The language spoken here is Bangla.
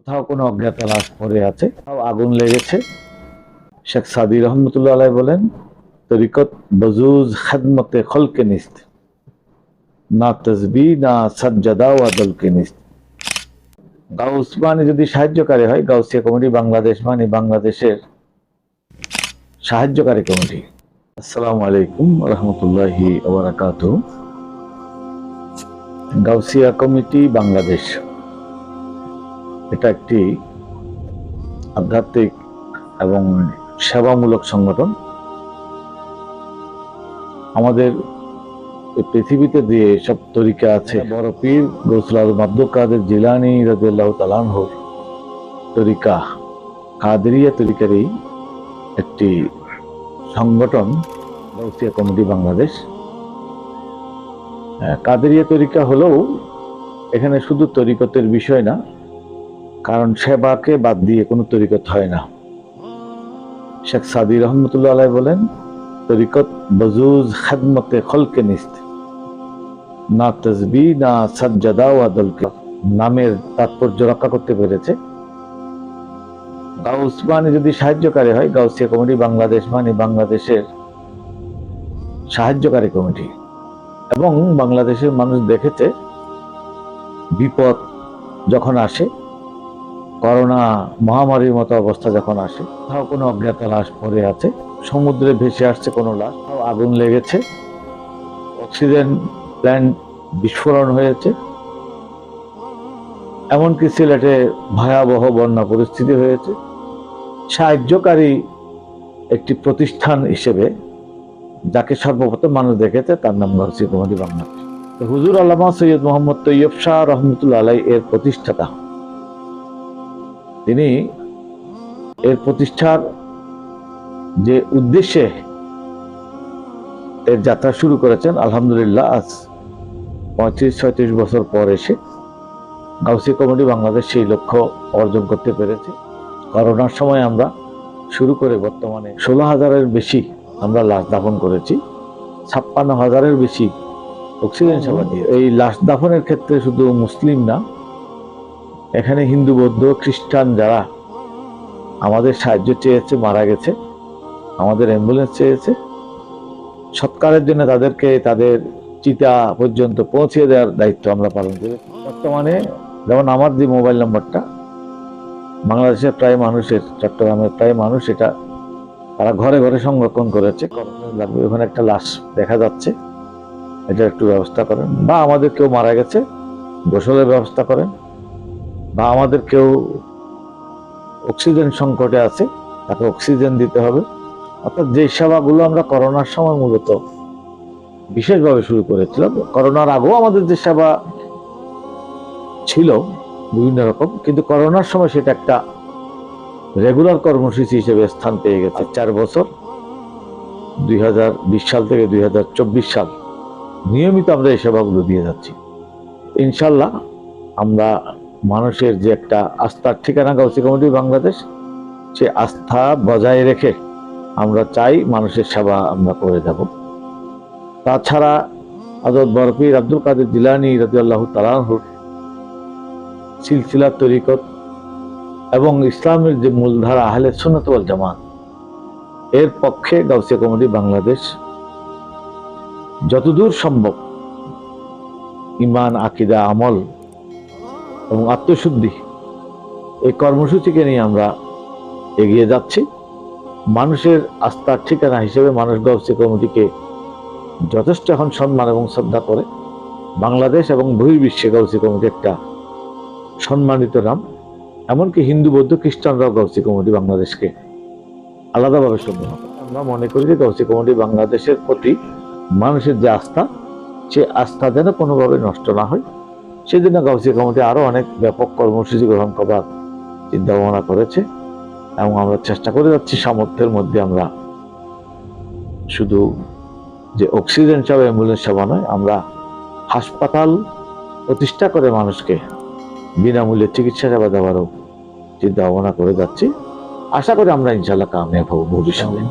কোথাও কোনো অজ্ঞাত লাশ পড়ে আছে, কোথাও আগুন লেগেছে। শেখ সাদি রহমতুল্লাহ আলাইহি বলেন, তরিকত বজুজ খেদমতে খলকে নিস্ত, না তসবি না সাজ্জাদা ওয়া দলকে নিস্ত। গাউস মানে যদি সাহায্যকারী হয়, গাউসিয়া কমিটি বাংলাদেশ মানে বাংলাদেশের সাহায্যকারী কমিটি। আসসালামু আলাইকুম রহমতুল্লাহি ওয়া বারাকাতুহু। গাউসিয়া কমিটি বাংলাদেশ এটা একটি আধ্যাত্মিক এবং সেবামূলক সংগঠন। আমাদের পৃথিবীতে যে সব তরিকা আছে, বড় পীর গৌসুল আজম আব্দুল কাদের জিলানী রাদিয়াল্লাহু তাআলা আনহু তরিকা, কাদেরিয়া তরিকারই একটি সংগঠন গাউসিয়া কমিটি বাংলাদেশ। কাদেরিয়া তরিকা হলেও এখানে শুধু তরিকতের বিষয় না, কারণ সেবাকে বাদ দিয়ে কোনো তরিকত হয় না। শেখ সাদি রহমতুল্লাহ আলাইহি বলেন, তরিকত বজুজ খেদমতে খলকে নিস্ত, না তসবি না সাজ্জাদা ওয়া দলকে। নামের তাৎপর্য রক্ষা করতে পেরেছে। গাউস মানে যদি সাহায্যকারী হয়, গাউসিয়া কমিটি বাংলাদেশ মানে বাংলাদেশের সাহায্যকারী কমিটি। এবং বাংলাদেশের মানুষ দেখেছে, বিপদ যখন আসে, করোনা মহামারীর মতো অবস্থা যখন আসে, কোথাও কোনো অজ্ঞাত লাশ পড়ে আছে, সমুদ্রে ভেসে আসছে কোনো লাশ, আগুন লেগেছে, অক্সিজেন প্ল্যান্ট বিস্ফোরণ হয়েছে, এমনকি সিলেটে ভয়াবহ বন্যা পরিস্থিতি হয়েছে। সাহায্যকারী একটি প্রতিষ্ঠান হিসেবে যাকে সর্বপ্রথম মানুষ দেখেছে, তার নাম গাউসিয়া কমিটি বাংলাদেশ। হুজুর আল্লামা সৈয়দ মোহাম্মদ তৈয়ব শাহ রহমতুল্লাহ আলাইহি এর প্রতিষ্ঠাতা। তিনি এর প্রতিষ্ঠার যে উদ্দেশ্যে এর যাত্রা শুরু করেছেন, আলহামদুলিল্লাহ আজ 35-36 বছর পর এসে গাউসিয়া কমিটি বাংলাদেশ সেই লক্ষ্য অর্জন করতে পেরেছে। করোনার সময় আমরা শুরু করে বর্তমানে 16,000-এর বেশি আমরা লাশ দাফন করেছি, 56,000-এর বেশি অক্সিজেন সেবা দিয়ে। এই লাশ দাফনের ক্ষেত্রে শুধু মুসলিম না, এখানে হিন্দু, বৌদ্ধ, খ্রিস্টান যারা আমাদের সাহায্য চেয়েছে, মারা গেছে, আমাদের অ্যাম্বুলেন্স চেয়েছে, সৎকারের জন্য তাদেরকে তাদের চিতা পর্যন্ত পৌঁছে দেওয়ার দায়িত্ব আমরা পালন করি। বর্তমানে যেমন আমার যে মোবাইল নাম্বারটা, বাংলাদেশের প্রায় মানুষের, চট্টগ্রামের প্রায় মানুষ এটা তারা ঘরে ঘরে সংরক্ষণ করেছে। লাগবে, ওখানে একটা লাশ দেখা যাচ্ছে, এটা একটু ব্যবস্থা করেন। বা আমাদের কেউ মারা গেছে, গোসলের ব্যবস্থা করেন। বা আমাদের কেউ অক্সিজেন সংকটে আছে, তাকে অক্সিজেন দিতে হবে। অর্থাৎ যে সেবাগুলো আমরা করোনার সময় মূলত বিশেষভাবে শুরু করেছিলাম, করোনার আগেও আমাদের যে সেবা ছিল বিভিন্ন রকম, কিন্তু করোনার সময় সেটা একটা রেগুলার কর্মসূচি হিসেবে স্থান পেয়ে গেছে। 4 বছর 2020 সাল থেকে 2024 সাল নিয়মিত আমরা এই সেবাগুলো দিয়ে যাচ্ছি। ইনশাল্লাহ আমরা মানুষের যে একটা আস্থার ঠিকানা গাউসিয়া কমিটি বাংলাদেশ, সে আস্থা বজায় রেখে আমরা চাই মানুষের সেবা আমরা করে যাব। তাছাড়া হযরত বড় পীর আব্দুল কাদের জিলানী রাদিয়াল্লাহু তাআলা আনহু সিলসিলা তরিকত এবং ইসলামের যে মূলধারা আহলে সুন্নাত ওয়াল জামাত, এর পক্ষে গাউসিয়া কমিটি বাংলাদেশ যতদূর সম্ভব ঈমান, আকীদা, আমল এবং আত্মশুদ্ধি এই কর্মসূচিকে নিয়ে আমরা এগিয়ে যাচ্ছি। মানুষের আস্থার ঠিকানা হিসেবে মানুষ গাউসিয়া কমিটিকে যথেষ্ট এখন সম্মান এবং শ্রদ্ধা করে। বাংলাদেশ এবং বহির্বিশ্বে গাউসিয়া কমিটি একটা সম্মানিত নাম। এমনকি হিন্দু, বৌদ্ধ, খ্রিস্টানরাও গাউসিয়া কমিটি বাংলাদেশকে আলাদাভাবে শ্রদ্ধা করে। আমরা মনে করি যে গাউসিয়া কমিটি বাংলাদেশের প্রতি মানুষের যে আস্থা, সে আস্থা যেন কোনোভাবে নষ্ট না হয়, সেজন্য গাউসিয়া কমিটি আরো অনেক ব্যাপক কর্মসূচি গ্রহণ করার চিন্তা ভাবনা করেছে। এবং আমরা চেষ্টা করে যাচ্ছি সামর্থ্যের মধ্যে আমরা শুধু যে অক্সিজেন সেবা, অ্যাম্বুলেন্স সেবা নয়, আমরা হাসপাতাল প্রতিষ্ঠা করে মানুষকে বিনামূল্যে চিকিৎসা সেবা দেওয়ারও চিন্তা ভাবনা করে যাচ্ছি। আশা করি আমরা ইনশাল্লাহ কামিয়াব হব ভবিষ্যতে।